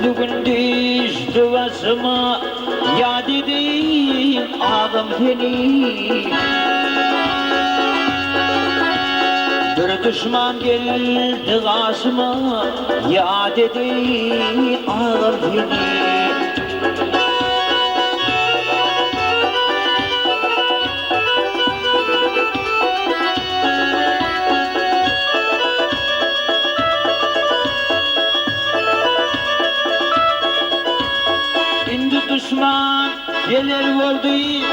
Bugün düştü başıma ya dediğim ağam seni. Bir düşman geldi karşıma ya dediğim ağam seni. Düşman gelir oldu,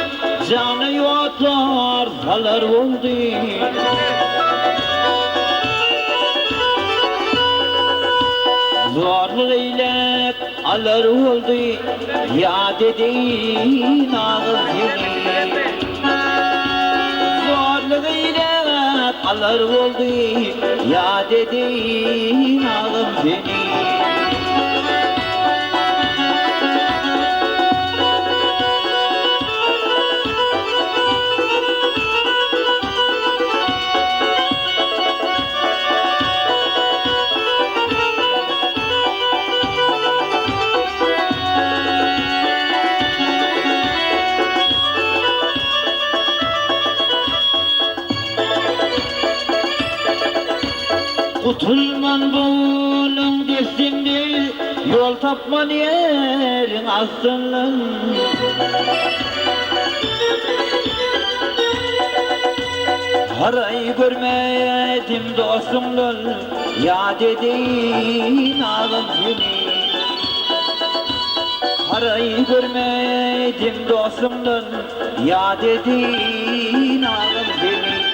canı yoklar kalır oldu. Zorluk eylep alır oldu, ya dediğin ağır seni. Zorluk eylep alır oldu, ya dediğin ağır seni. Kutulman bulun desindir, yol tapman yerin aslın. Harayı görmedim dostumdan, ya dediğin ağam seni. Harayı görmedim dostumdan, ya dediğin ağam seni.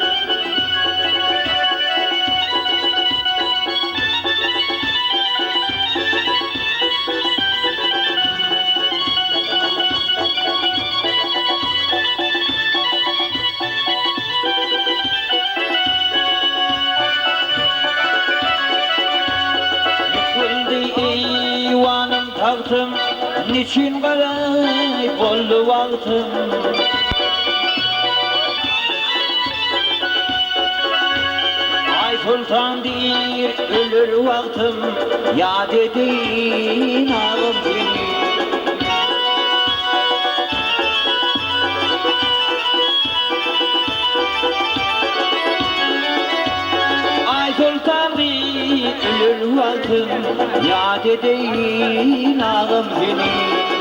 Eyvanım taktım, niçin garip oldu vaktim? Ay sultan değil ölür vaktim, ya dediğin ağam seni. Ay sultan değil ölür vaktim, ya dediğin ağam seni.